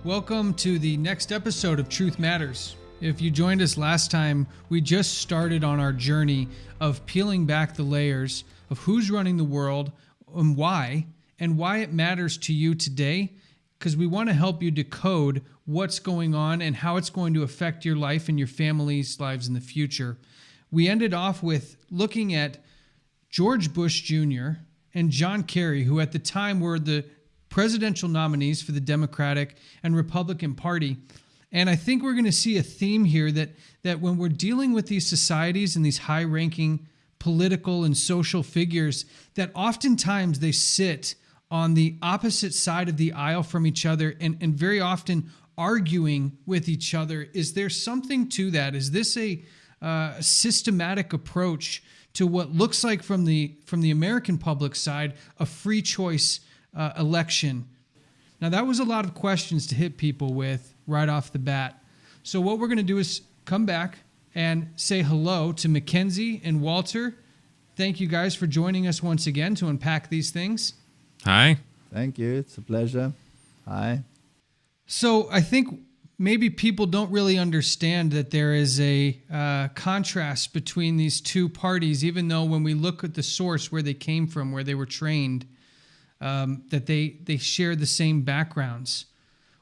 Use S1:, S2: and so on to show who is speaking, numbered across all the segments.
S1: Welcome to the next episode of Truth Matters. If you joined us last time, we just started on our journey of peeling back the layers of who's running the world and why it matters to you today, because we want to help you decode what's going on and how it's going to affect your life and your family's lives in the future. We ended off with looking at George Bush Jr. and John Kerry, who at the time were the presidential nominees for the Democratic and Republican Party. And I think we're going to see a theme here that when we're dealing with these societies and these high-ranking political and social figures, that oftentimes they sit on the opposite side of the aisle from each other and very often arguing with each other. Is there something to that? Is this a systematic approach to what looks like from the American public side, a free choice election? Now, that was a lot of questions to hit people with right off the bat. So what we're going to do is come back and say hello to Mackenzie and Walter. Thank you guys for joining us once again to unpack these things.
S2: Hi.
S3: Thank you. It's a pleasure. Hi.
S1: So I think maybe people don't really understand that there is a contrast between these two parties, even though when we look at the source where they came from, where they were trained, that they share the same backgrounds.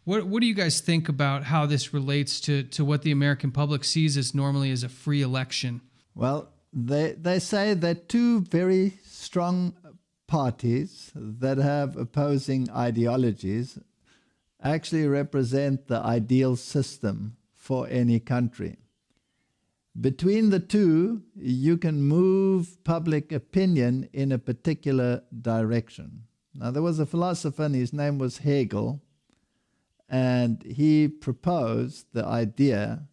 S1: What do you guys think about how this relates to what the American public sees as normally as a free election?
S3: Well, they say that two very strong parties that have opposing ideologies actually represent the ideal system for any country. Between the two, you can move public opinion in a particular direction. Now, there was a philosopher, and his name was Hegel, and he proposed the idea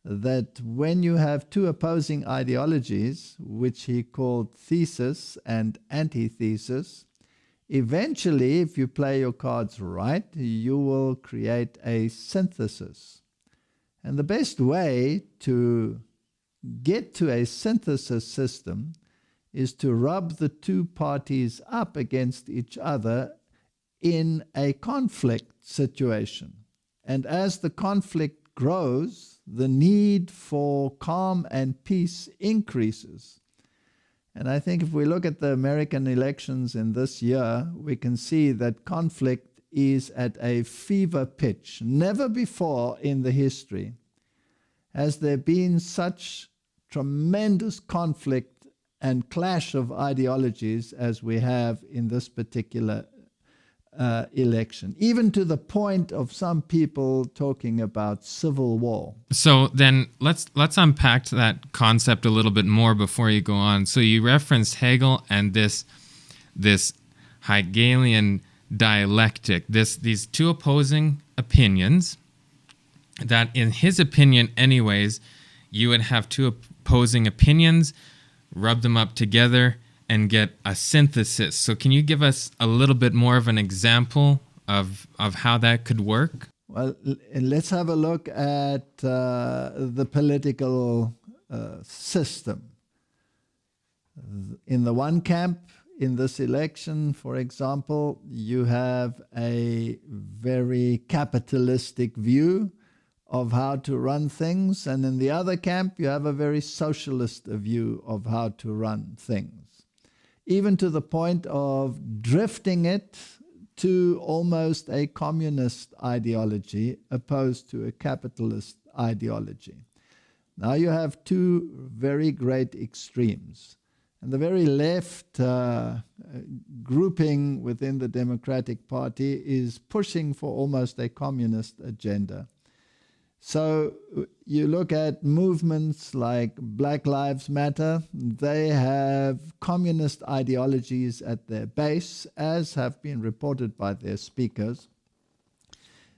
S3: that when you have two opposing ideologies, which he called thesis and antithesis, eventually, if you play your cards right, you will create a synthesis. And the best way to get to a synthesis system is to rub the two parties up against each other in a conflict situation. And as the conflict grows, the need for calm and peace increases. And I think if we look at the American elections in this year, we can see that conflict is at a fever pitch. Never before in the history has there been such tremendous conflict and clash of ideologies as we have in this particular election, even to the point of some people talking about civil war.
S2: So then let's unpack that concept a little bit more before you go on. So you referenced Hegel and this Hegelian dialectic, these two opposing opinions that, in his opinion anyways, you would have two opposing opinions, rub them up together, and get a synthesis. So can you give us a little bit more of an example of how that could work?
S3: Well, let's have a look at the political system. In the one camp, in this election, for example, you have a very capitalistic view of how to run things, and in the other camp, you have a very socialist view of how to run things. Even to the point of drifting it to almost a communist ideology opposed to a capitalist ideology. Now you have two very great extremes. And the very left grouping within the Democratic Party is pushing for almost a communist agenda. So you look at movements like Black Lives Matter, they have communist ideologies at their base, as have been reported by their speakers.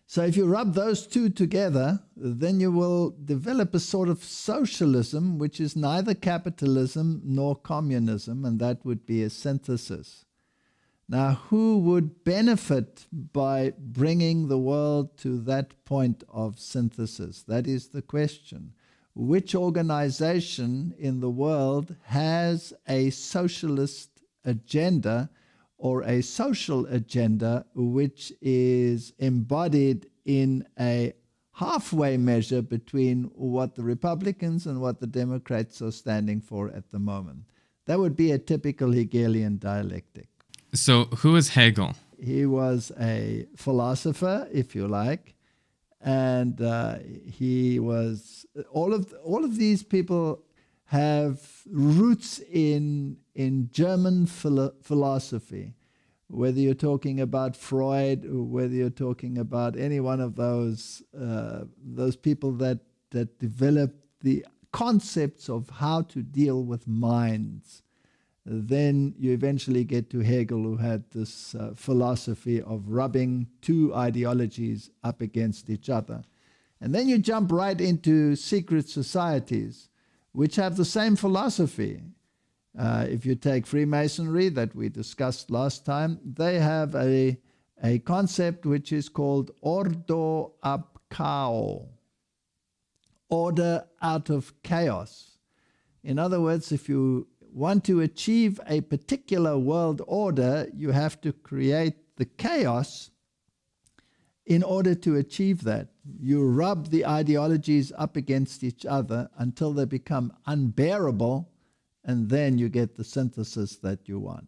S3: So if you rub those two together, then you will develop a sort of socialism, which is neither capitalism nor communism, and that would be a synthesis. Now, who would benefit by bringing the world to that point of synthesis? That is the question. Which organization in the world has a socialist agenda or a social agenda which is embodied in a halfway measure between what the Republicans and what the Democrats are standing for at the moment. That would be a typical Hegelian dialectic.
S2: So who is Hegel?
S3: He was a philosopher, if you like, and he was all of these people have roots in German philosophy. Whether you're talking about Freud, or whether you're talking about any one of those people that developed the concepts of how to deal with minds, then you eventually get to Hegel, who had this philosophy of rubbing two ideologies up against each other. And then you jump right into secret societies, which have the same philosophy. If you take Freemasonry that we discussed last time, they have a concept which is called ordo ab chaos, order out of chaos. In other words, if you want to achieve a particular world order, you have to create the chaos in order to achieve that. You rub the ideologies up against each other until they become unbearable, and then you get the synthesis that you want.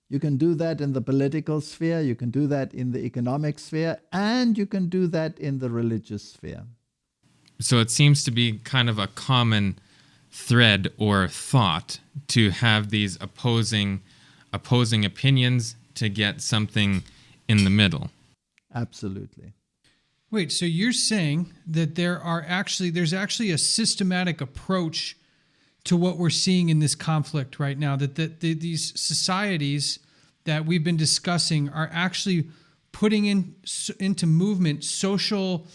S3: You can do that in the political sphere, you can do that in the economic sphere, and you can do that in the religious sphere.
S2: So it seems to be kind of a common thread or thought to have these opposing opinions to get something in the middle.
S3: Absolutely.
S1: Wait, so you're saying that there's actually a systematic approach to what we're seeing in this conflict right now, that these societies that we've been discussing are actually putting into movement social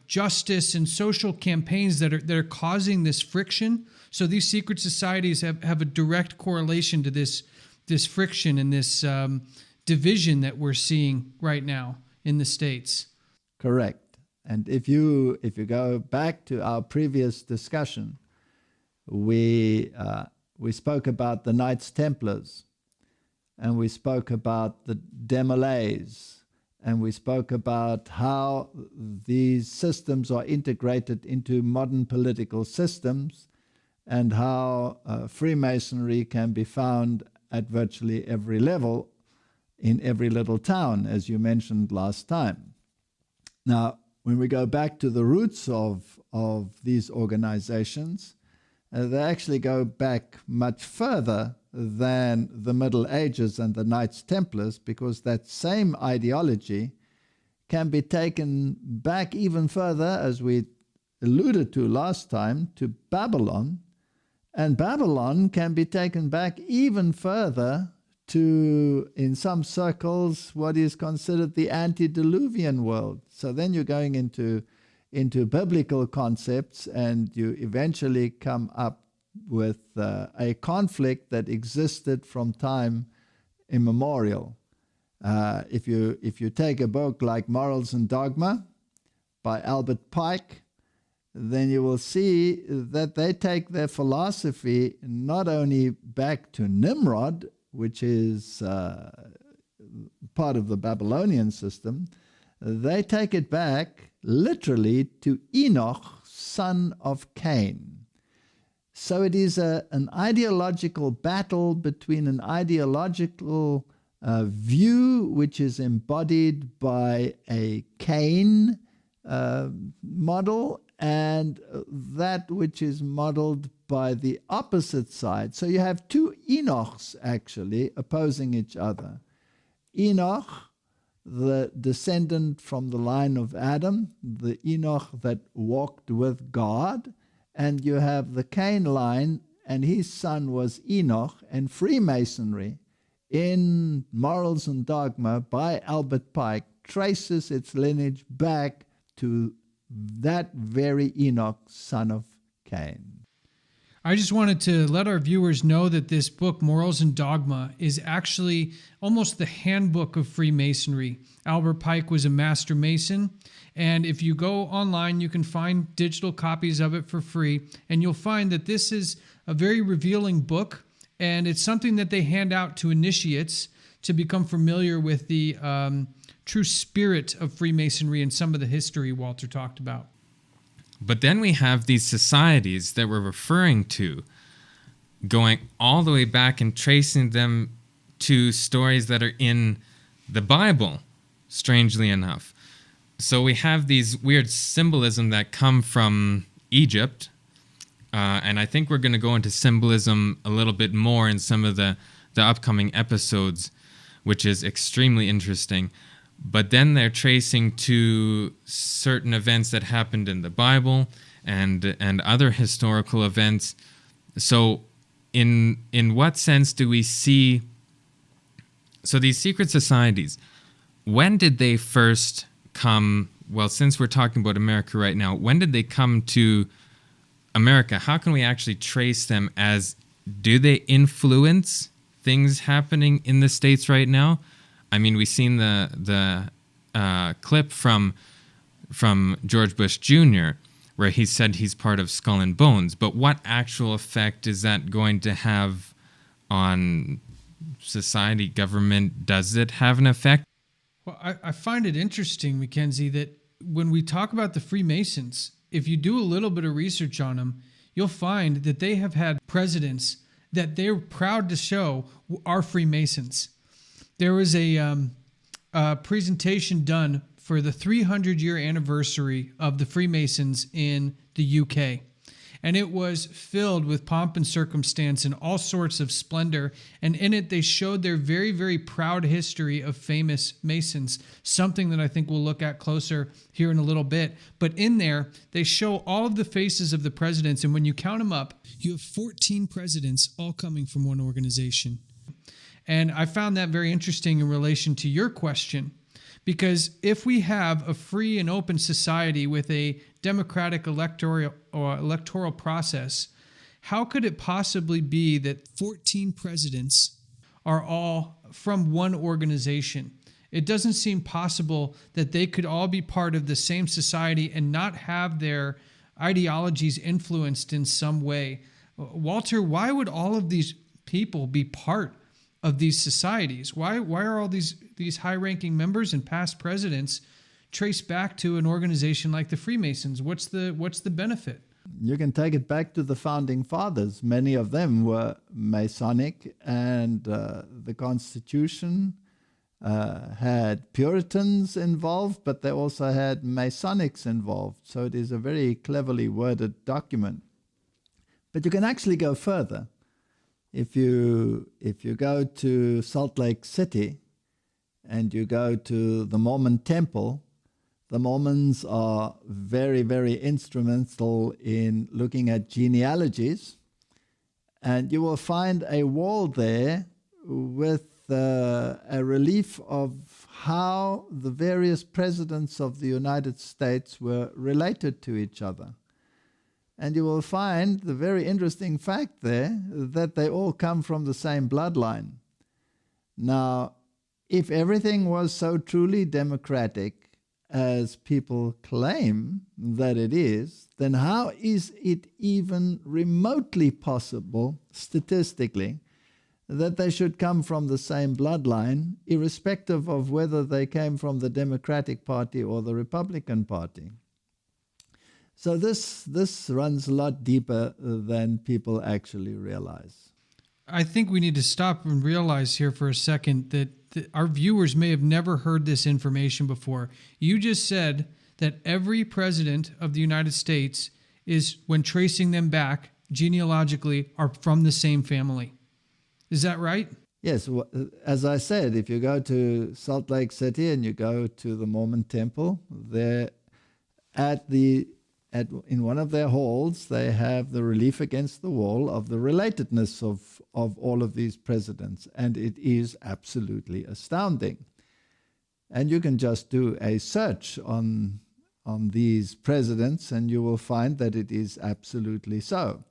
S1: justice and social campaigns that are causing this friction. So these secret societies have a direct correlation to this friction and this division that we're seeing right now in the States.
S3: Correct. And if you go back to our previous discussion, we spoke about the Knights Templars, and we spoke about the Demolays, and we spoke about how these systems are integrated into modern political systems, and how Freemasonry can be found at virtually every level in every little town, as you mentioned last time. Now, when we go back to the roots of these organizations, they actually go back much further than the Middle Ages and the Knights Templars, because that same ideology can be taken back even further, as we alluded to last time, to Babylon. And Babylon can be taken back even further to, in some circles, what is considered the antediluvian world. So then you're going into biblical concepts, and you eventually come up with a conflict that existed from time immemorial. If you take a book like Morals and Dogma by Albert Pike, then you will see that they take their philosophy not only back to Nimrod, which is part of the Babylonian system, they take it back literally to Enoch, son of Cain. So it is an ideological battle between an ideological view which is embodied by a Cain model, and that which is modeled by the opposite side. So you have two Enochs actually opposing each other. Enoch, the descendant from the line of Adam, the Enoch that walked with God, and you have the Cain line, and his son was Enoch. And Freemasonry, in Morals and Dogma by Albert Pike, traces its lineage back to that very Enoch, son of Cain.
S1: I just wanted to let our viewers know that this book, Morals and Dogma, is actually almost the handbook of Freemasonry. Albert Pike was a master Mason, and if you go online, you can find digital copies of it for free, and you'll find that this is a very revealing book, and it's something that they hand out to initiates to become familiar with the true spirit of Freemasonry and some of the history Walter talked about.
S2: But then we have these societies that we're referring to, going all the way back and tracing them to stories that are in the Bible, strangely enough. So we have these weird symbolism that come from Egypt, and I think we're going to go into symbolism a little bit more in some of the upcoming episodes, which is extremely interesting. But then they're tracing to certain events that happened in the Bible and other historical events. So in what sense do we see... So these secret societies, when did they first come? Well, since we're talking about America right now, when did they come to America? How can we actually trace them as... Do they influence things happening in the States right now? I mean, we've seen the clip from George Bush Jr., where he said he's part of Skull and Bones. But what actual effect is that going to have on society, government? Does it have an effect?
S1: Well, I find it interesting, Mackenzie, that when we talk about the Freemasons, if you do a little bit of research on them, you'll find that they have had presidents that they're proud to show are Freemasons. There was a presentation done for the 300-year anniversary of the Freemasons in the UK. And it was filled with pomp and circumstance and all sorts of splendor. And in it, they showed their very, very proud history of famous Masons, something that I think we'll look at closer here in a little bit. But in there, they show all of the faces of the presidents. And when you count them up, you have 14 presidents all coming from one organization. And I found that very interesting in relation to your question, because if we have a free and open society with a democratic electoral process, how could it possibly be that 14 presidents are all from one organization? It doesn't seem possible that they could all be part of the same society and not have their ideologies influenced in some way. Walter, why would all of these people be part of these societies? Why are all these high-ranking members and past presidents traced back to an organization like the Freemasons? What's the benefit?
S3: You can take it back to the founding fathers. Many of them were Masonic, and the Constitution had Puritans involved, but they also had Masonics involved. So it is a very cleverly worded document. But you can actually go further. If you go to Salt Lake City and you go to the Mormon temple, the Mormons are very, very instrumental in looking at genealogies. And you will find a wall there with a relief of how the various presidents of the United States were related to each other. And you will find the very interesting fact there that they all come from the same bloodline. Now, if everything was so truly democratic as people claim that it is, then how is it even remotely possible, statistically, that they should come from the same bloodline, irrespective of whether they came from the Democratic Party or the Republican Party? So this runs a lot deeper than people actually realize.
S1: I think we need to stop and realize here for a second that our viewers may have never heard this information before. You just said that every president of the United States is, when tracing them back genealogically, are from the same family. Is that right?
S3: Yes. As I said, if you go to Salt Lake City and you go to the Mormon temple, there in one of their halls, they have the relief against the wall of the relatedness of all of these presidents. And it is absolutely astounding. And you can just do a search on these presidents and you will find that it is absolutely so.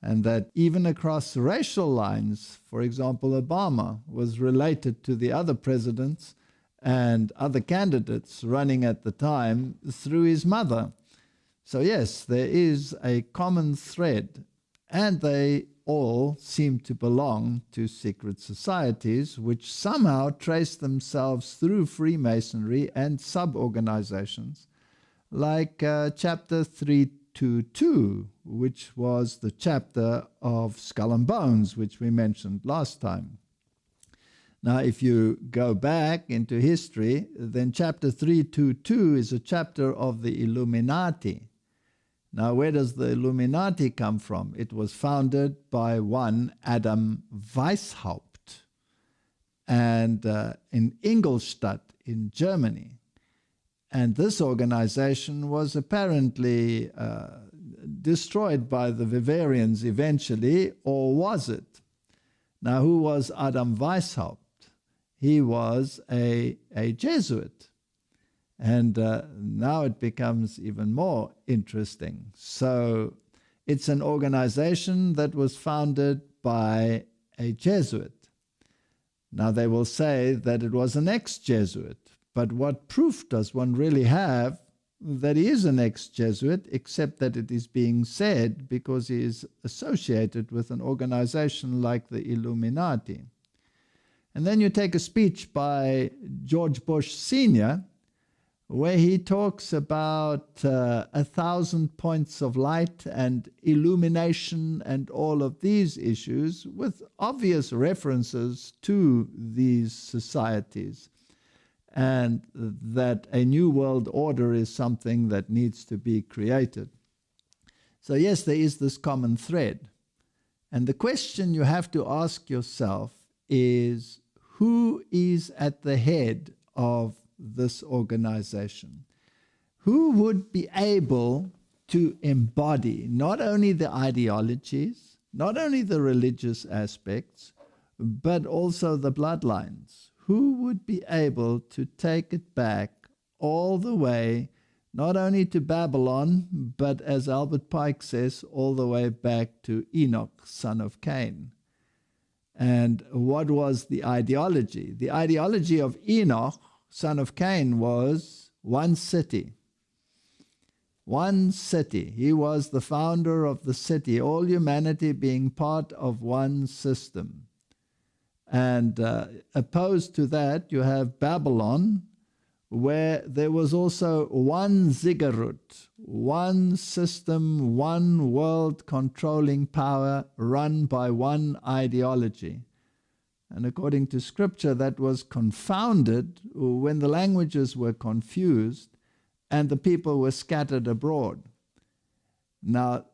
S3: And that even across racial lines, for example, Obama was related to the other presidents and other candidates running at the time through his mother. So yes, there is a common thread. and they all seem to belong to secret societies which somehow trace themselves through Freemasonry and sub-organizations like chapter 322, which was the chapter of Skull and Bones, which we mentioned last time. Now, if you go back into history, then chapter 322 is a chapter of the Illuminati. Now, where does the Illuminati come from? It was founded by one Adam Weishaupt and in Ingolstadt in Germany. And this organization was apparently destroyed by the Bavarians eventually, or was it? Now, who was Adam Weishaupt? He was a Jesuit. And now it becomes even more interesting. So it's an organization that was founded by a Jesuit. Now they will say that it was an ex-Jesuit, but what proof does one really have that he is an ex-Jesuit, except that it is being said because he is associated with an organization like the Illuminati? And then you take a speech by George Bush Sr., where he talks about 1,000 points of light and illumination and all of these issues with obvious references to these societies, and that a new world order is something that needs to be created. So yes, there is this common thread. And the question you have to ask yourself is, who is at the head of this organization? Who would be able to embody not only the ideologies, not only the religious aspects, but also the bloodlines? Who would be able to take it back all the way, not only to Babylon, but as Albert Pike says, all the way back to Enoch, son of Cain? And what was the ideology? The ideology of Enoch, son of Cain, was one city. One city. He was the founder of the city, all humanity being part of one system. And opposed to that, you have Babylon, where there was also one ziggurat, one system, one world controlling power run by one ideology. And according to scripture, that was confounded when the languages were confused and the people were scattered abroad. Now,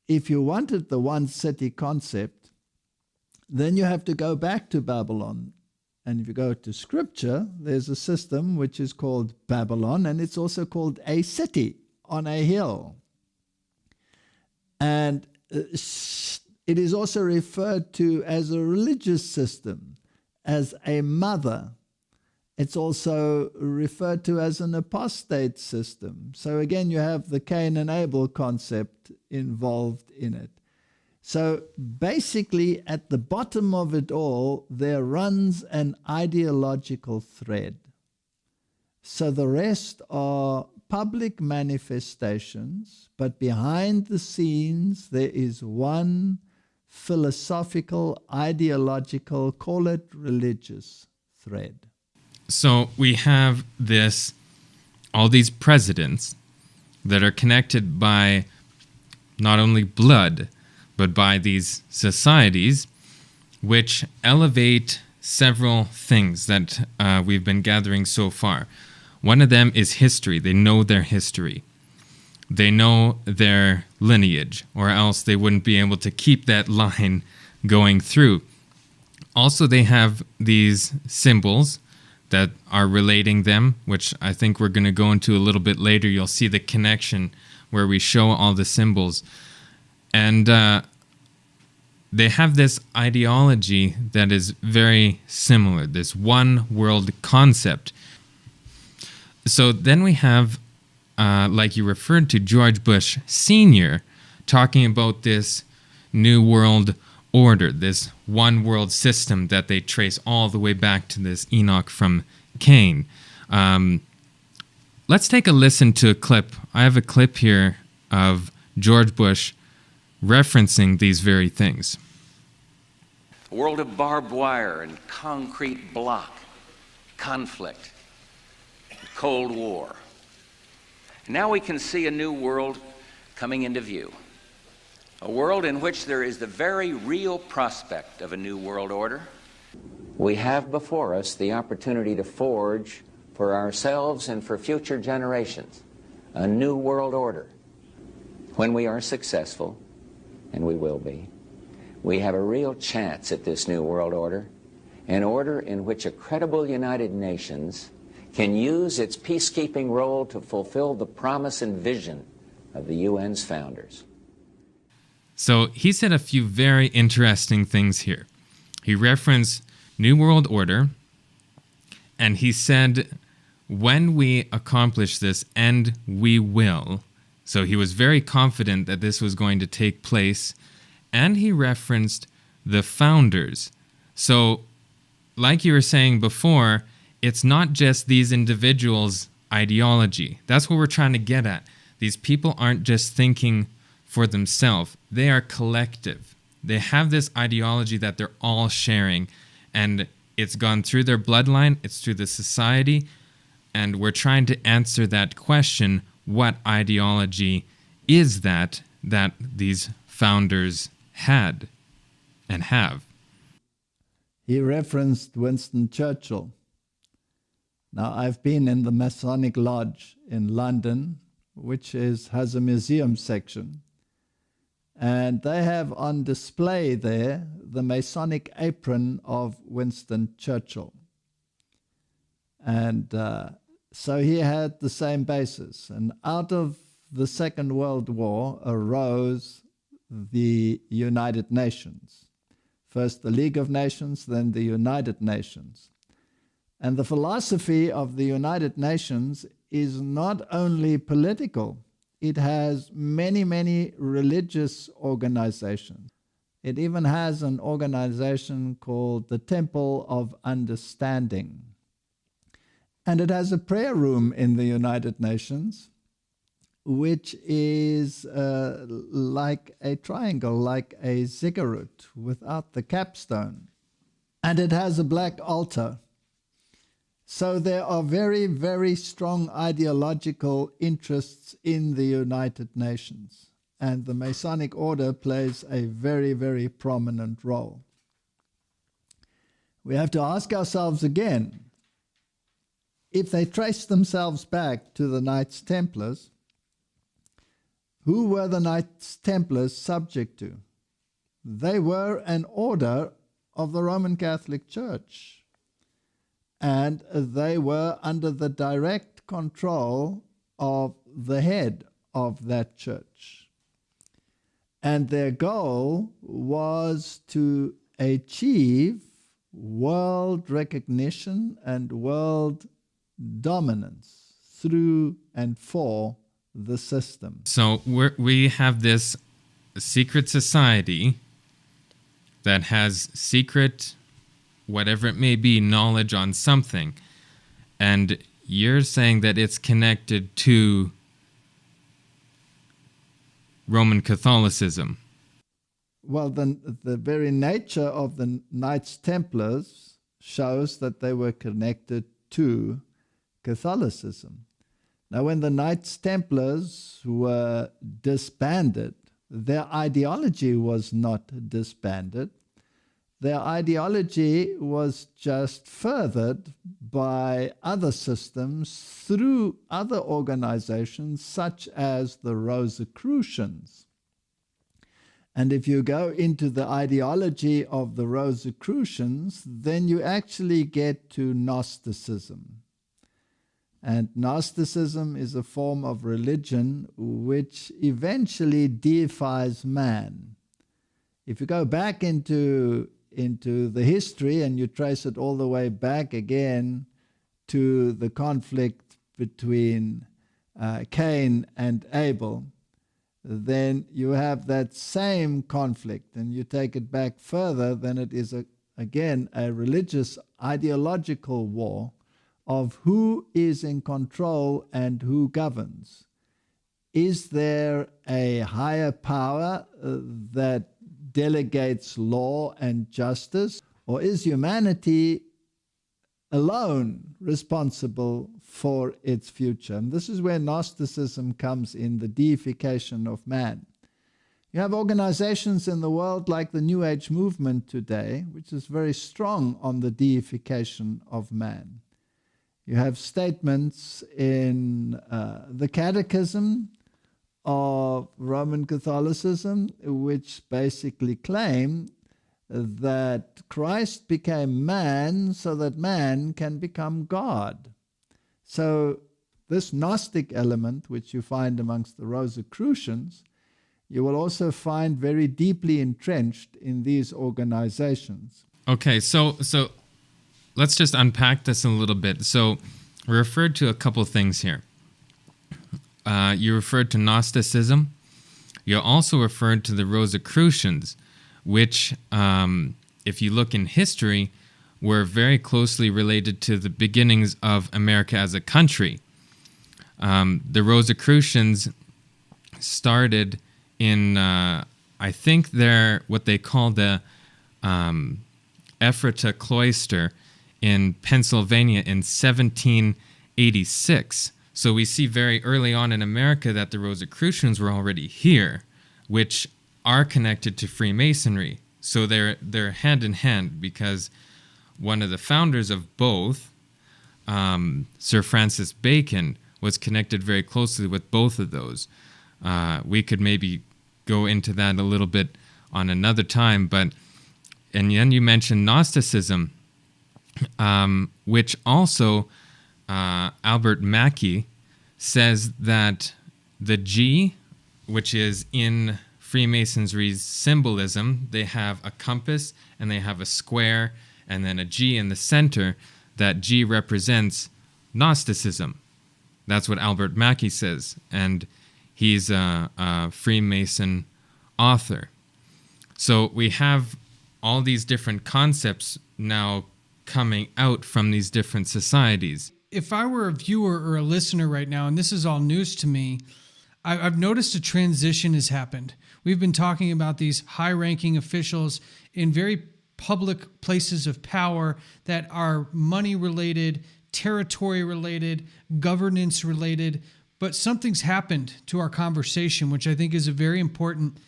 S3: if you wanted the one city concept, then you have to go back to Babylon. And if you go to scripture, there's a system which is called Babylon, and it's also called a city on a hill. And it is also referred to as a religious system, as a mother. It's also referred to as an apostate system. So again, you have the Cain and Abel concept involved in it. So basically, at the bottom of it all, there runs an ideological thread. So the rest are public manifestations, but behind the scenes, there is one philosophical, ideological, call it religious thread.
S2: So we have all these presidents that are connected by not only blood, but by these societies, which elevate several things that we've been gathering so far. One of them is history. They know their history. They know their lineage, or else they wouldn't be able to keep that line going through. Also, they have these symbols that are relating them, which I think we're going to go into a little bit later. You'll see the connection where we show all the symbols. And they have this ideology that is very similar, this one world concept. So then we have, like you referred to, George Bush Sr. talking about this new world order, this one world system that they trace all the way back to this Enoch from Cain. Let's take a listen to a clip. I have a clip here of George Bush referencing these very things.
S4: A world of barbed wire and concrete block, conflict, Cold War. And now we can see a new world coming into view. A world in which there is the very real prospect of a new world order.
S5: We have before us the opportunity to forge for ourselves and for future generations a new world order. When we are successful, and we will be, we have a real chance at this new world order, an order in which a credible United Nations can use its peacekeeping role to fulfill the promise and vision of the UN's founders.
S2: So he said a few very interesting things here. He referenced New World Order, and he said, when we accomplish this, and we will. So he was very confident that this was going to take place, and he referenced the founders. So, like you were saying before, it's not just these individuals' ideology. That's what we're trying to get at. These people aren't just thinking for themselves. They are collective. They have this ideology that they're all sharing, and it's gone through their bloodline, it's through the society, and we're trying to answer that question, what ideology is that these founders had and have?
S3: He referenced Winston Churchill. Now, I've been in the Masonic Lodge in London, which has a museum section. And they have on display there the Masonic apron of Winston Churchill. And so he had the same basis. And out of the Second World War arose the United Nations. First the League of Nations, then the United Nations. And the philosophy of the United Nations is not only political, it has many, many religious organizations. It even has an organization called the Temple of Understanding. And it has a prayer room in the United Nations, which is like a triangle, like a ziggurat without the capstone. And it has a black altar. So there are very, very strong ideological interests in the United Nations. And the Masonic Order plays a very, very prominent role. We have to ask ourselves again, if they trace themselves back to the Knights Templars, who were the Knights Templars subject to? They were an order of the Roman Catholic Church. And they were under the direct control of the head of that church. And their goal was to achieve world recognition and world dominance through and for the system.
S2: So we have this secret society that has secret, whatever it may be, knowledge on something. And you're saying that it's connected to Roman Catholicism.
S3: Well, the very nature of the Knights Templars shows that they were connected to Catholicism. Now, when the Knights Templars were disbanded, their ideology was not disbanded. Their ideology was just furthered by other systems through other organizations such as the Rosicrucians. And if you go into the ideology of the Rosicrucians, then you actually get to Gnosticism. And Gnosticism is a form of religion which eventually deifies man. If you go back into the history and you trace it all the way back again to the conflict between Cain and Abel, then you have that same conflict, and you take it back further, then it is again a religious ideological war of who is in control and who governs. is there a higher power that delegates law and justice, or is humanity alone responsible for its future? And this is where Gnosticism comes in, the deification of man. You have organizations in the world like the New Age movement today, which is very strong on the deification of man. You have statements in the Catechism of Roman Catholicism, which basically claim that Christ became man so that man can become God. So this Gnostic element, which you find amongst the Rosicrucians, you will also find very deeply entrenched in these organizations.
S2: Okay, so let's just unpack this a little bit. So we referred to a couple things here. You referred to Gnosticism. You also referred to the Rosicrucians, which, if you look in history, were very closely related to the beginnings of America as a country. The Rosicrucians started in, I think they're what they call the Ephrata cloister in Pennsylvania in 1786. So we see very early on in America that the Rosicrucians were already here, which are connected to Freemasonry. So they're hand in hand, because one of the founders of both, Sir Francis Bacon, was connected very closely with both of those. We could maybe go into that a little bit on another time, and then you mentioned Gnosticism, which also Albert Mackey says that the G, which is in Freemasonry's symbolism, they have a compass and they have a square and then a G in the center. That G represents Gnosticism. That's what Albert Mackey says, and he's a Freemason author. So we have all these different concepts now coming out from these different societies.
S1: If I were a viewer or a listener right now, and this is all news to me, I've noticed a transition has happened. We've been talking about these high-ranking officials in very public places of power that are money-related, territory-related, governance-related, but something's happened to our conversation, which I think is a very important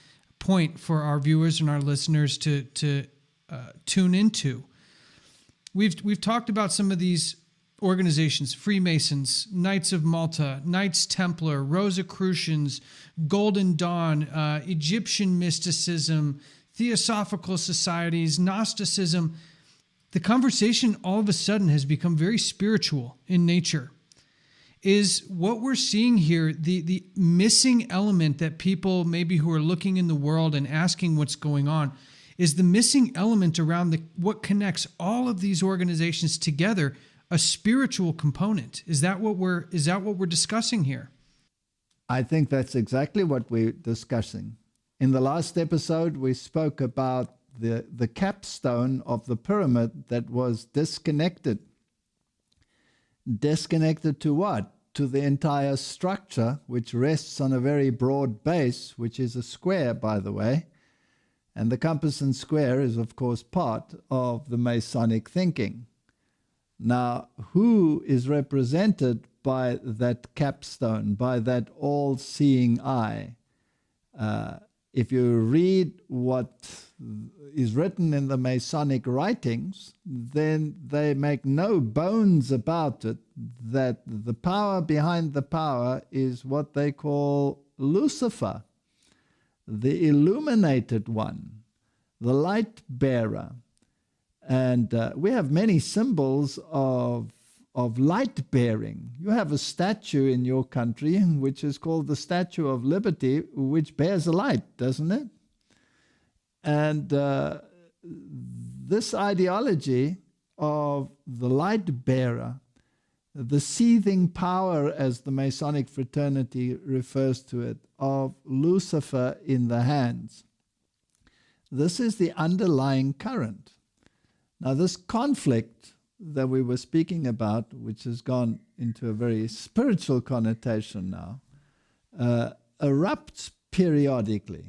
S1: point for our viewers and our listeners to tune into. We've talked about some of these organizations: Freemasons, Knights of Malta, Knights Templar, Rosicrucians, Golden Dawn, Egyptian mysticism, Theosophical societies, Gnosticism. The conversation all of a sudden has become very spiritual in nature. Is what we're seeing here the missing element that people maybe who are looking in the world and asking what's going on, is the missing element around what connects all of these organizations together, a spiritual component? Is that what we're discussing here?
S3: I think that's exactly what we're discussing. In the last episode, we spoke about the capstone of the pyramid that was disconnected. Disconnected to what? To the entire structure, which rests on a very broad base, which is a square, by the way. And the compass and square is, of course, part of the Masonic thinking. Now, who is represented by that capstone, by that all-seeing eye? If you read what is written in the Masonic writings, then they make no bones about it that the power behind the power is what they call Lucifer, the illuminated one, the light bearer. And we have many symbols of light bearing. You have a statue in your country which is called the Statue of Liberty, which bears a light, doesn't it? And this ideology of the light bearer, the seething power, as the Masonic fraternity refers to it, of Lucifer in the hands, this is the underlying current. Now, this conflict that we were speaking about, which has gone into a very spiritual connotation now, erupts periodically,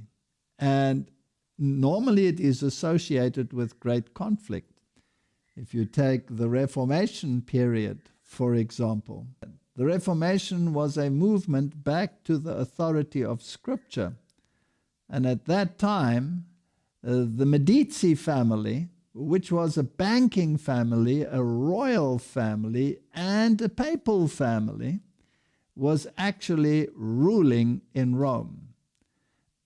S3: and normally it is associated with great conflict. If you take the Reformation period, for example, the Reformation was a movement back to the authority of Scripture. And at that time, the Medici family, which was a banking family, a royal family, and a papal family, was actually ruling in Rome.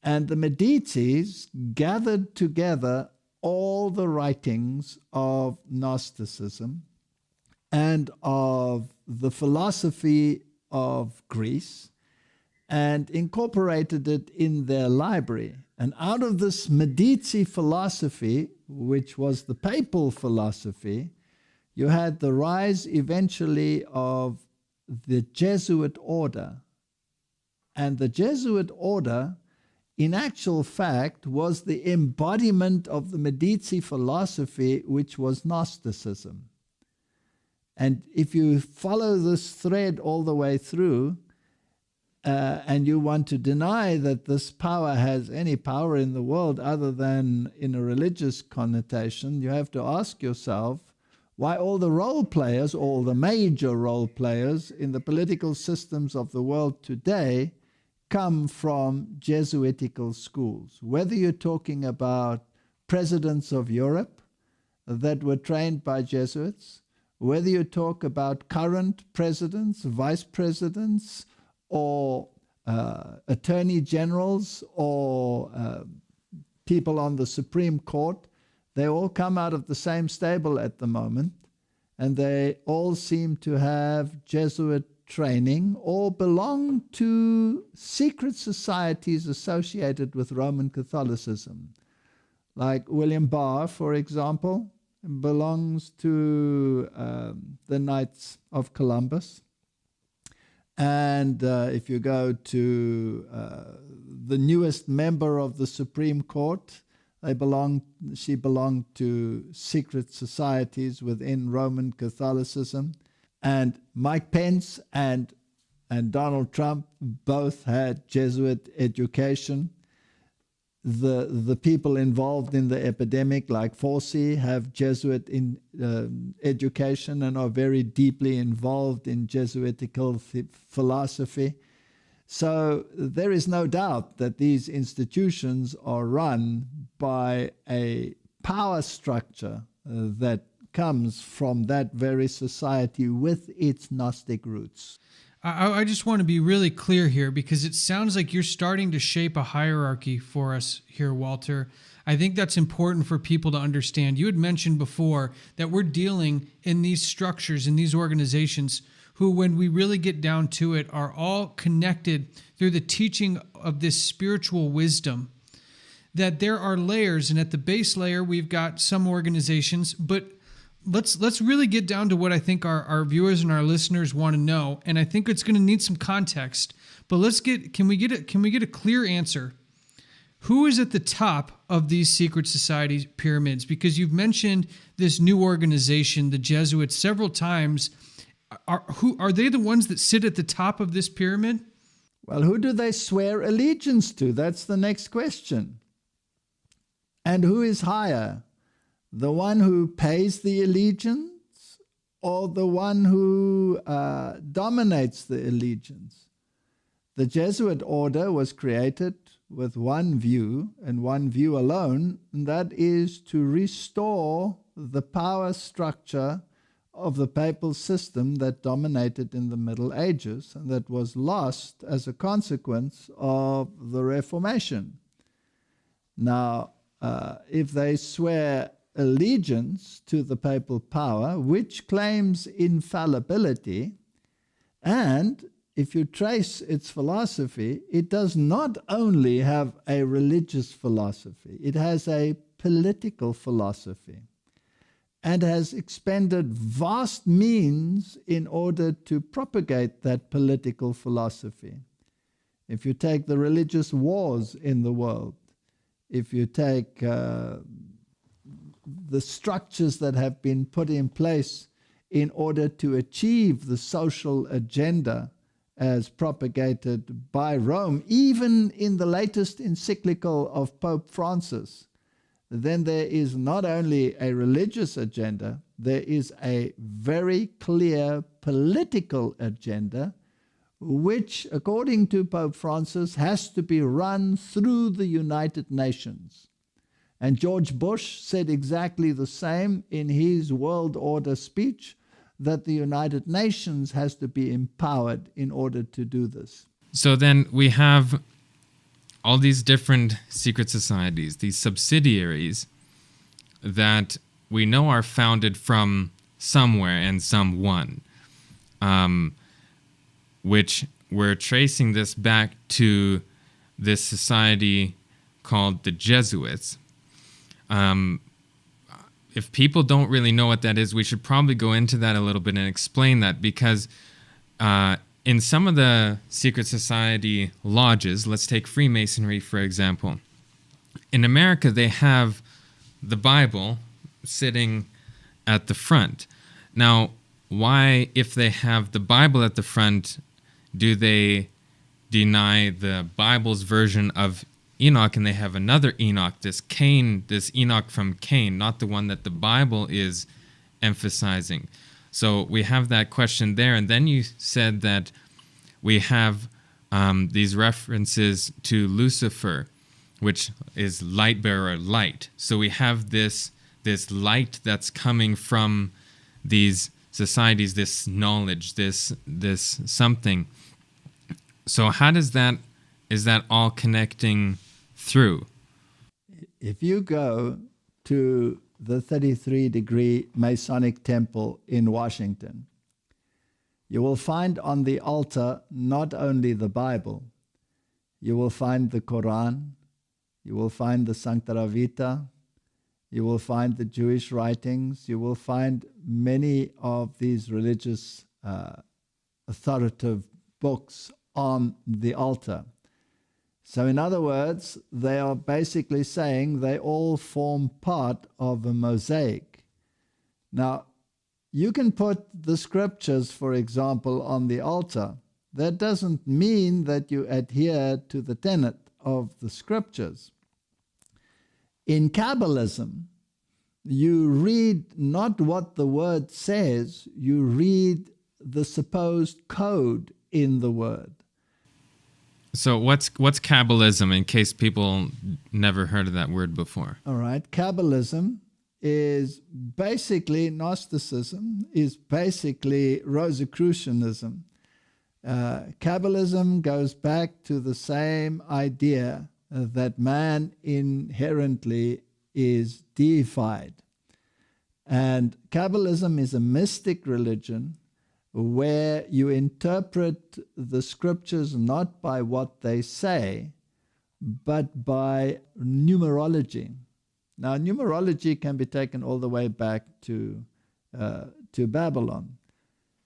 S3: And the Medicis gathered together all the writings of Gnosticism and of the philosophy of Greece and incorporated it in their library. And out of this Medici philosophy, which was the papal philosophy, you had the rise eventually of the Jesuit order. And the Jesuit order, in actual fact, was the embodiment of the Medici philosophy, which was Gnosticism. And if you follow this thread all the way through, and you want to deny that this power has any power in the world other than in a religious connotation, you have to ask yourself why all the role players, all the major role players in the political systems of the world today come from Jesuitical schools. Whether you're talking about presidents of Europe that were trained by Jesuits, whether you talk about current presidents, vice presidents, or attorney generals, or people on the Supreme Court, they all come out of the same stable at the moment, and they all seem to have Jesuit training or belong to secret societies associated with Roman Catholicism. Like William Barr, for example, belongs to the Knights of Columbus. And if you go to the newest member of the Supreme Court, she belonged to secret societies within Roman Catholicism. And Mike Pence and Donald Trump both had Jesuit education. The people involved in the epidemic, like Fauci, have Jesuit education and are very deeply involved in Jesuitical philosophy. So there is no doubt that these institutions are run by a power structure that comes from that very society with its Gnostic roots.
S1: I just want to be really clear here, because it sounds like you're starting to shape a hierarchy for us here, Walter. I think that's important for people to understand. You had mentioned before that we're dealing in these structures, in these organizations, who, when we really get down to it, are all connected through the teaching of this spiritual wisdom. That there are layers, and at the base layer, we've got some organizations, but let's really get down to what I think our viewers and our listeners want to know, and I think it's going to need some context. But can we get a clear answer? Who is at the top of these secret society pyramids? Because you've mentioned this new organization, the Jesuits, several times. Are they the ones that sit at the top of this pyramid?
S3: Well, who do they swear allegiance to? That's the next question. And who is higher? The one who pays the allegiance, or the one who dominates the allegiance? The Jesuit order was created with one view, and one view alone, and that is to restore the power structure of the papal system that dominated in the Middle Ages and that was lost as a consequence of the Reformation. Now, if they swear allegiance to the papal power, which claims infallibility, and if you trace its philosophy, it does not only have a religious philosophy, it has a political philosophy, and has expended vast means in order to propagate that political philosophy. If you take the religious wars in the world, if you take the structures that have been put in place in order to achieve the social agenda as propagated by Rome, even in the latest encyclical of Pope Francis, then there is not only a religious agenda, there is a very clear political agenda, which, according to Pope Francis, has to be run through the United Nations. And George Bush said exactly the same in his World Order speech, that the United Nations has to be empowered in order to do this.
S2: So then we have all these different secret societies, these subsidiaries that we know are founded from somewhere and someone, which we're tracing this back to this society called the Jesuits. If people don't really know what that is, we should probably go into that a little bit and explain that, because in some of the secret society lodges, let's take Freemasonry, for example. In America, they have the Bible sitting at the front. Now, why, if they have the Bible at the front, do they deny the Bible's version of Enoch, and they have another Enoch, this Enoch from Cain, not the one that the Bible is emphasizing? So we have that question there. And then you said that we have these references to Lucifer, which is light bearer, light. So we have this light that's coming from these societies, this knowledge, this something. So how is that all connecting through?
S3: If you go to the 33-degree Masonic Temple in Washington, you will find on the altar not only the Bible, you will find the Quran, you will find the Sancta Vita, you will find the Jewish writings, you will find many of these religious authoritative books on the altar. So in other words, they are basically saying they all form part of a mosaic. Now, you can put the scriptures, for example, on the altar. That doesn't mean that you adhere to the tenet of the scriptures. In Kabbalism, you read not what the word says, you read the supposed code in the word.
S2: So what's Kabbalism, in case people never heard of that word before?
S3: All right. Kabbalism is basically Gnosticism, is basically Rosicrucianism. Kabbalism goes back to the same idea that man inherently is deified. And Kabbalism is a mystic religion where you interpret the scriptures not by what they say, but by numerology. Now, numerology can be taken all the way back to Babylon.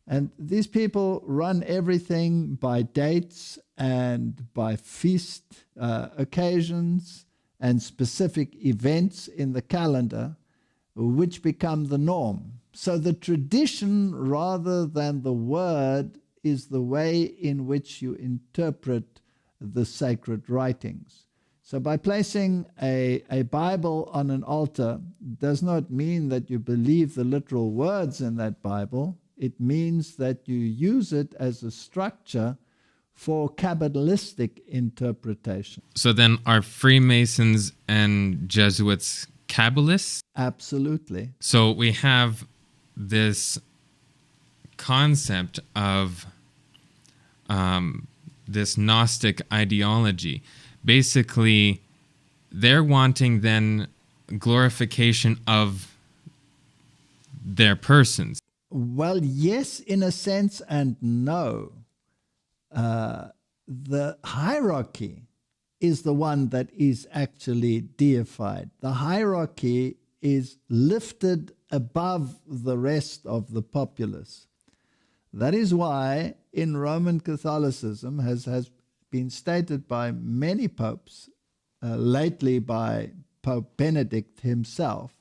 S3: And these people run everything by dates and by feast occasions and specific events in the calendar, which become the norm. So the tradition, rather than the word, is the way in which you interpret the sacred writings. So by placing a Bible on an altar does not mean that you believe the literal words in that Bible. It means that you use it as a structure for Kabbalistic interpretation.
S2: So then are Freemasons and Jesuits Kabbalists?
S3: Absolutely.
S2: So we have this concept of this Gnostic ideology. Basically, they're wanting then glorification of their persons.
S3: Well, yes, in a sense, and no. The hierarchy is the one that is actually deified. The hierarchy is lifted above the rest of the populace. That is why in Roman Catholicism has been stated by many popes, lately by Pope Benedict himself,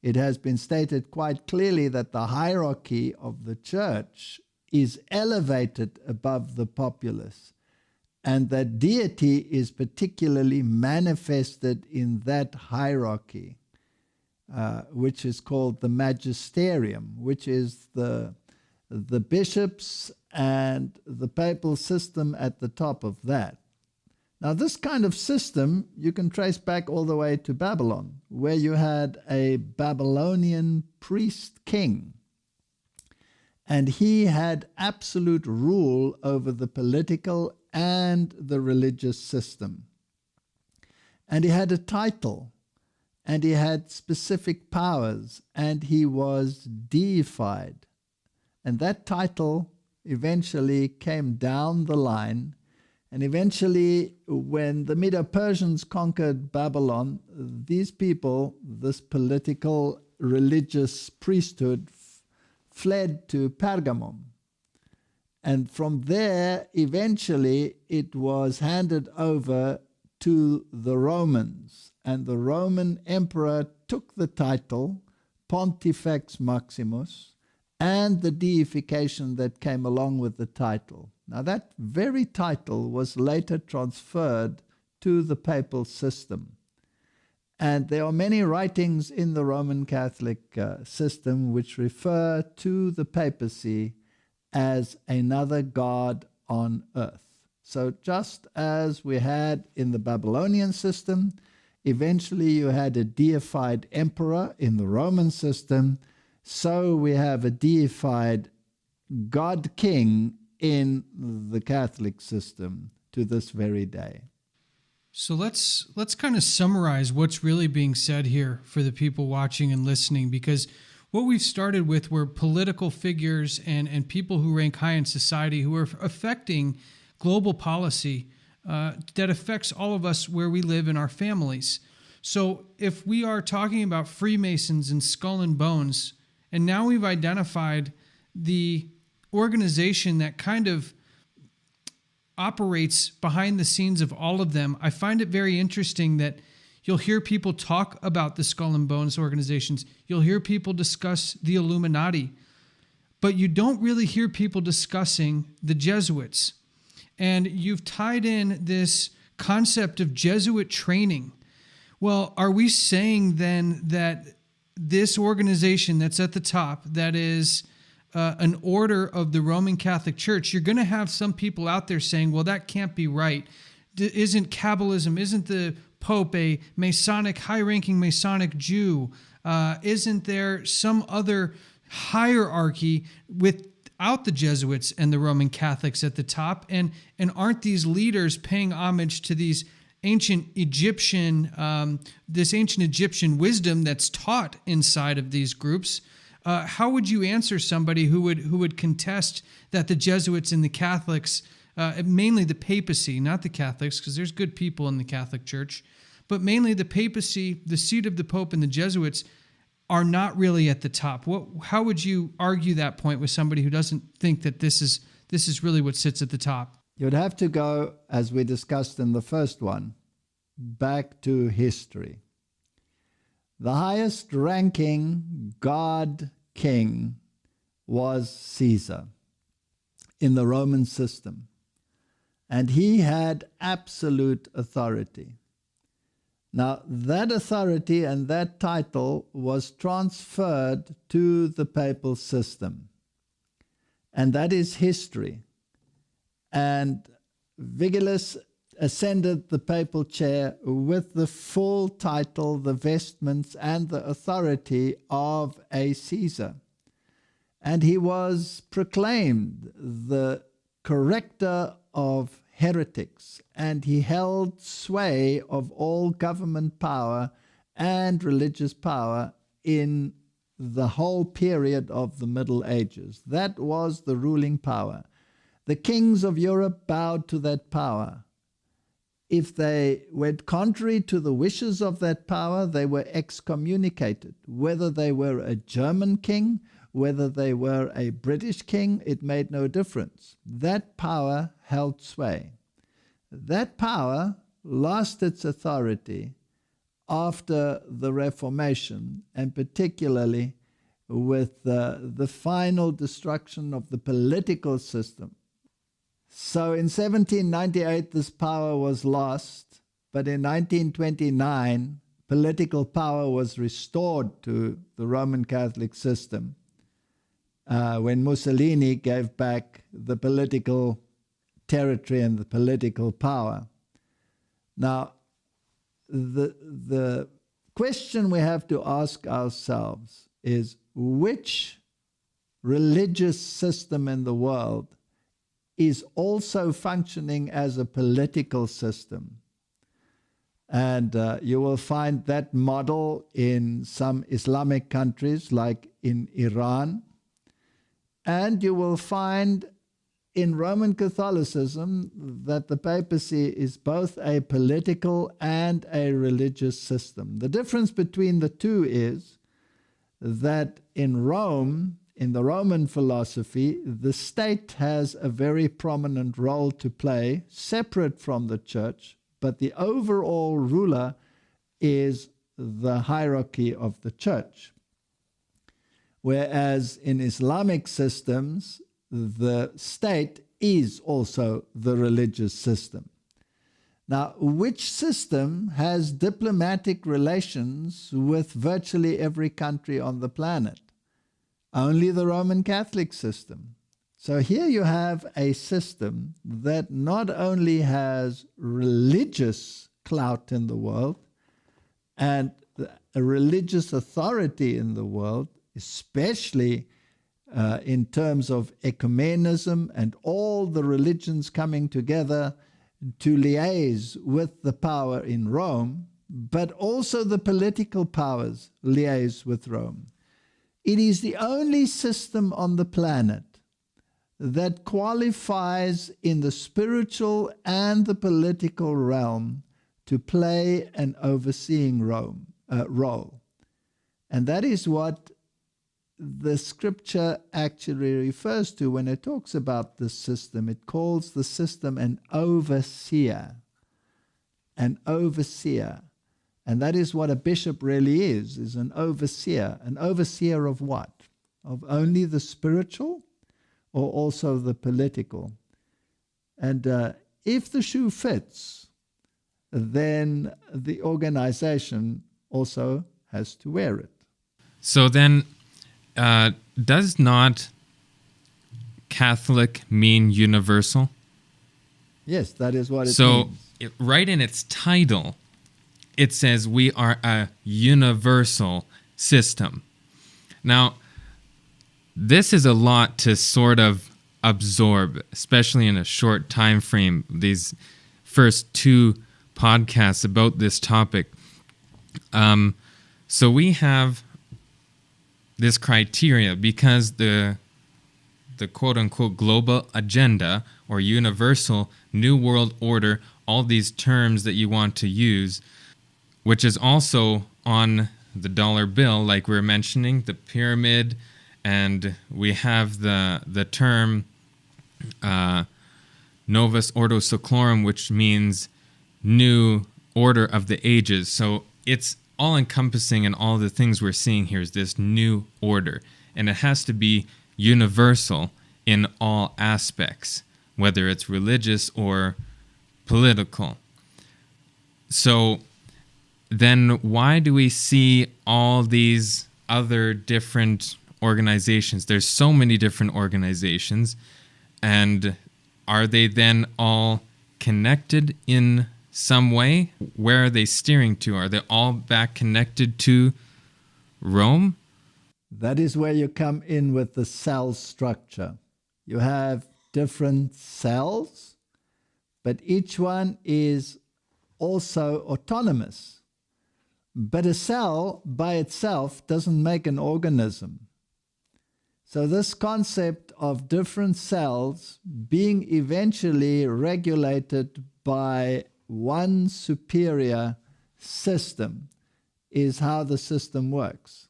S3: it has been stated quite clearly that the hierarchy of the church is elevated above the populace, and that deity is particularly manifested in that hierarchy, which is called the magisterium, which is the bishops and the papal system at the top of that. Now, this kind of system you can trace back all the way to Babylon, where you had a Babylonian priest king, and he had absolute rule over the political and the religious system. And he had a title, and he had specific powers, and he was deified. And that title eventually came down the line. And eventually, when the Medo-Persians conquered Babylon, these people, this political, religious priesthood, fled to Pergamum. And from there, eventually, it was handed over to the Romans. And the Roman emperor took the title, Pontifex Maximus, and the deification that came along with the title. Now, that very title was later transferred to the papal system. And there are many writings in the Roman Catholic system which refer to the papacy as another god on earth. So just as we had in the Babylonian system, eventually you had a deified emperor in the Roman system, so we have a deified God King in the Catholic system to this very day.
S1: So let's kind of summarize what's really being said here for the people watching and listening, because what we've started with were political figures and people who rank high in society who are affecting global policy that affects all of us where we live in our families. So if we are talking about Freemasons and Skull and Bones, and now we've identified the organization that kind of operates behind the scenes of all of them, I find it very interesting that you'll hear people talk about the Skull and Bones organizations. You'll hear people discuss the Illuminati, but you don't really hear people discussing the Jesuits. And you've tied in this concept of Jesuit training. Well, are we saying then that this organization that's at the top, that is an order of the Roman Catholic Church, you're going to have some people out there saying, well, that can't be right. Isn't Kabbalism, isn't the Pope a Masonic, high-ranking Masonic Jew? Isn't there some other hierarchy without the Jesuits and the Roman Catholics at the top? And aren't these leaders paying homage to these ancient Egyptian wisdom that's taught inside of these groups? How would you answer somebody who would contest that the Jesuits and the Catholics, mainly the papacy, not the Catholics, because there's good people in the Catholic Church, but mainly the papacy, the seat of the Pope, and the Jesuits are not really at the top? How would you argue that point with somebody who doesn't think that this is really what sits at the top?
S3: You'd have to go, as we discussed in the first one, back to history. The highest ranking God king was Caesar in the Roman system, and he had absolute authority. Now, that authority and that title was transferred to the papal system, and that is history. And Vigilus ascended the papal chair with the full title, the vestments, and the authority of a Caesar. And he was proclaimed the corrector of heretics, and he held sway of all government power and religious power in the whole period of the Middle Ages. That was the ruling power. The kings of Europe bowed to that power. If they went contrary to the wishes of that power, they were excommunicated. Whether they were a German king, whether they were a British king, it made no difference. That power held sway. That power lost its authority after the Reformation, and particularly with the final destruction of the political system. So in 1798, this power was lost, but in 1929, political power was restored to the Roman Catholic system when Mussolini gave back the political territory and the political power. Now, the question we have to ask ourselves is, which religious system in the world is also functioning as a political system? And you will find that model in some Islamic countries like in Iran. And you will find in Roman Catholicism that the papacy is both a political and a religious system. The difference between the two is that in Rome, in the Roman philosophy, the state has a very prominent role to play, separate from the church, but the overall ruler is the hierarchy of the church. Whereas in Islamic systems, the state is also the religious system. Now, which system has diplomatic relations with virtually every country on the planet? Only the Roman Catholic system. So here you have a system that not only has religious clout in the world and a religious authority in the world, especially in terms of ecumenism and all the religions coming together to liaise with the power in Rome, but also the political powers liaise with Rome. It is the only system on the planet that qualifies in the spiritual and the political realm to play an overseeing role. And that is what the scripture actually refers to when it talks about this system. It calls the system an overseer. An overseer. And that is what a bishop really is an overseer. An overseer of what? Of only the spiritual or also the political? And if the shoe fits, then the organization also has to wear it.
S2: So then, does not Catholic mean universal?
S3: Yes, that is what it means.
S2: So, right in its title, it says we are a universal system. Now, this is a lot to sort of absorb, especially in a short time frame. These first two podcasts about this topic. So we have this criteria because the quote-unquote global agenda or universal new world order, all these terms that you want to use, which is also on the dollar bill, like we were mentioning, the pyramid, and we have the term Novus Ordo Seclorum, which means new order of the ages. So it's all-encompassing, and all the things we're seeing here is this new order. And it has to be universal in all aspects, whether it's religious or political. So then why do we see all these other different organizations? There's so many different organizations, and are they then all connected in some way? Where are they steering to? Are they all back connected to Rome?
S3: That is where you come in with the cell structure. You have different cells, but each one is also autonomous. But a cell by itself doesn't make an organism. So this concept of different cells being eventually regulated by one superior system is how the system works.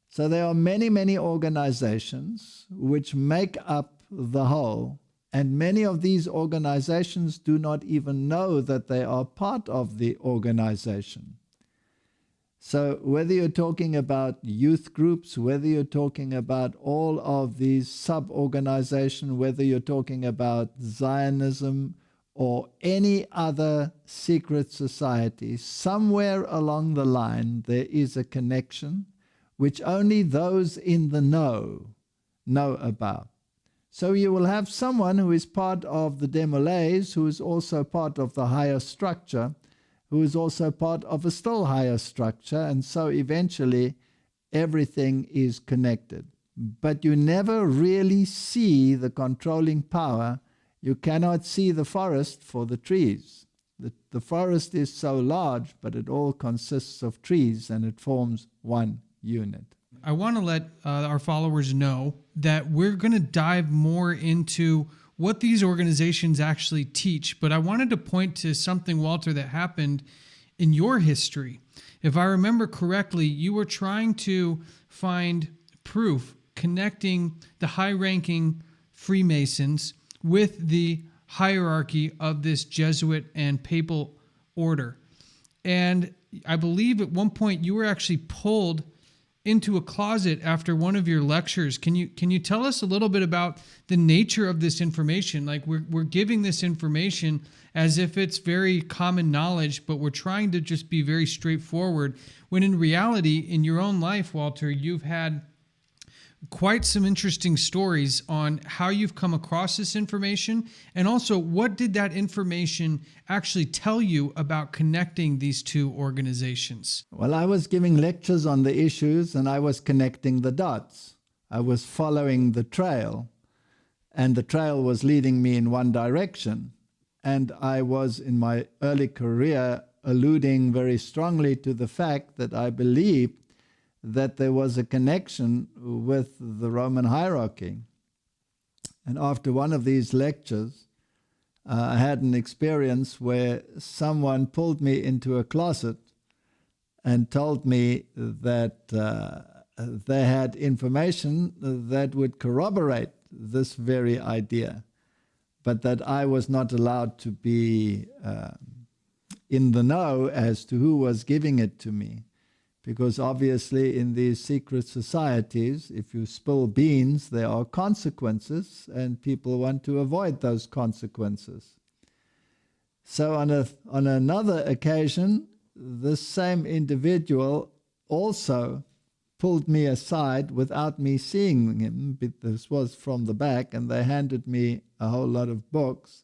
S3: So there are many, many organizations which make up the whole, and many of these organizations do not even know that they are part of the organization. So whether you're talking about youth groups, whether you're talking about all of these sub-organizations, whether you're talking about Zionism or any other secret society, somewhere along the line there is a connection which only those in the know about. So you will have someone who is part of the Demolays, who is also part of the higher structure, who is also part of a still higher structure, and so eventually everything is connected. But you never really see the controlling power. You cannot see the forest for the trees. The forest is so large, but it all consists of trees, and it forms one unit.
S1: I want to let our followers know that we're going to dive more into what these organizations actually teach, but I wanted to point to something, Walter, that happened in your history. If I remember correctly, you were trying to find proof connecting the high-ranking Freemasons with the hierarchy of this Jesuit and papal order. And I believe at one point you were actually pulled into a closet after one of your lectures. Can you tell us a little bit about the nature of this information? Like we're giving this information as if it's very common knowledge, but we're trying to just be very straightforward, when in reality, in your own life, Walter, you've had quite some interesting stories on how you've come across this information, and also what did that information actually tell you about connecting these two organizations?
S3: Well, I was giving lectures on the issues and I was connecting the dots. I was following the trail, and the trail was leading me in one direction. And I was, in my early career, alluding very strongly to the fact that I believed that there was a connection with the Roman hierarchy. And after one of these lectures, I had an experience where someone pulled me into a closet and told me that they had information that would corroborate this very idea, but that I was not allowed to be in the know as to who was giving it to me. Because obviously in these secret societies, if you spill beans, there are consequences, and people want to avoid those consequences. So on another occasion, this same individual also pulled me aside without me seeing him. This was from the back, and they handed me a whole lot of books,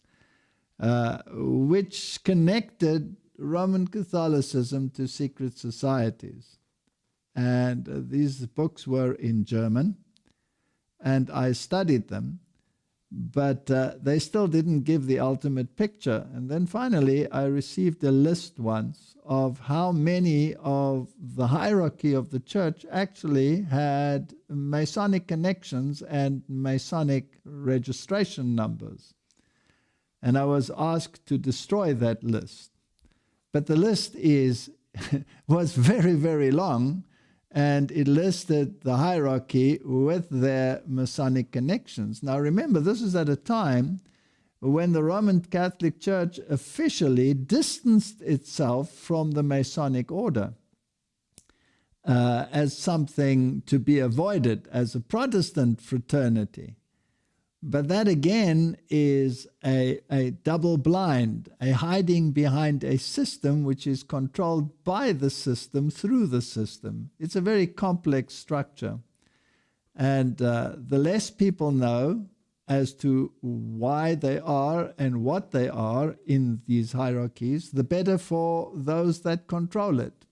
S3: which connected Roman Catholicism to secret societies. And these books were in German, and I studied them, but they still didn't give the ultimate picture. And then finally I received a list once of how many of the hierarchy of the church actually had Masonic connections and Masonic registration numbers. And I was asked to destroy that list. But the list was very, very long, and it listed the hierarchy with their Masonic connections. Now remember, this is at a time when the Roman Catholic Church officially distanced itself from the Masonic order as something to be avoided, as a Protestant fraternity. But that again is a double blind, a hiding behind a system which is controlled by the system through the system. It's a very complex structure. And the less people know as to why they are and what they are in these hierarchies, the better for those that control it.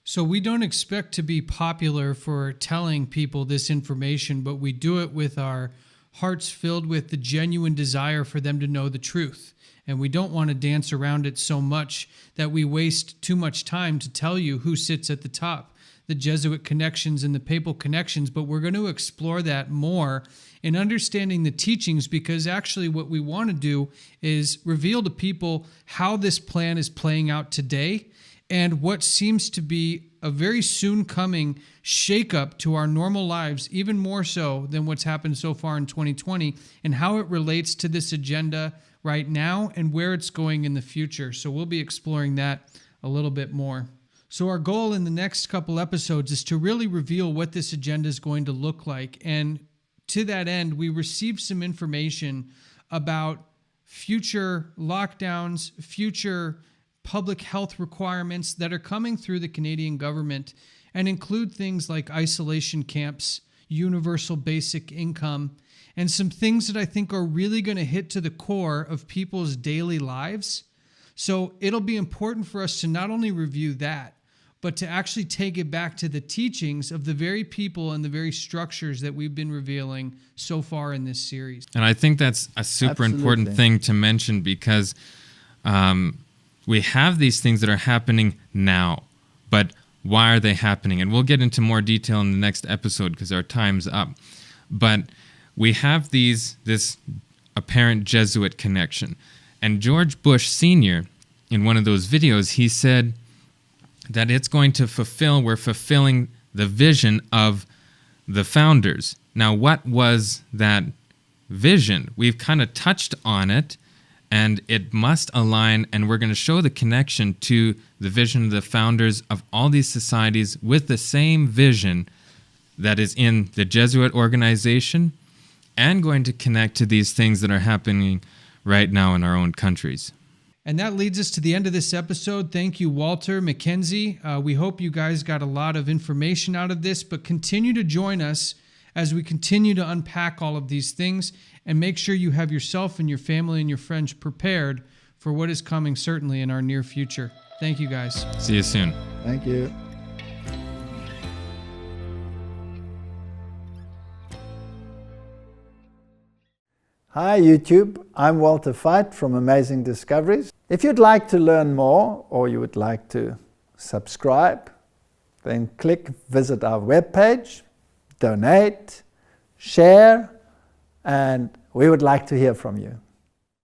S1: So we don't expect to be popular for telling people this information, but we do it with our hearts filled with the genuine desire for them to know the truth. And we don't want to dance around it so much that we waste too much time to tell you who sits at the top, the Jesuit connections and the papal connections, but we're going to explore that more in understanding the teachings, because actually what we want to do is reveal to people how this plan is playing out today and what seems to be a very soon coming shakeup to our normal lives, even more so than what's happened so far in 2020, and how it relates to this agenda right now and where it's going in the future. So we'll be exploring that a little bit more. So our goal in the next couple episodes is to really reveal what this agenda is going to look like. And to that end, we received some information about future lockdowns, future public health requirements that are coming through the Canadian government and include things like isolation camps, universal basic income, and some things that I think are really going to hit to the core of people's daily lives. So it'll be important for us to not only review that, but to actually take it back to the teachings of the very people and the very structures that we've been revealing so far in this series.
S2: And I think that's a super important thing to mention, because we have these things that are happening now, but why are they happening? And we'll get into more detail in the next episode because our time's up. But we have this apparent Jesuit connection. And George Bush Sr., in one of those videos, he said that it's going to we're fulfilling the vision of the founders. Now, what was that vision? We've kind of touched on it, and it must align, and we're going to show the connection to the vision of the founders of all these societies with the same vision that is in the Jesuit organization, and going to connect to these things that are happening right now in our own countries.
S1: And that leads us to the end of this episode. Thank you, Walter, Mackenzie. We hope you guys got a lot of information out of this, but continue to join us as we continue to unpack all of these things, and make sure you have yourself and your family and your friends prepared for what is coming certainly in our near future. Thank you, guys.
S2: See you soon.
S3: Thank you. Hi YouTube, I'm Walter Veit from Amazing Discoveries. If you'd like to learn more, or you would like to subscribe, then visit our webpage, donate, share, and we would like to hear from you.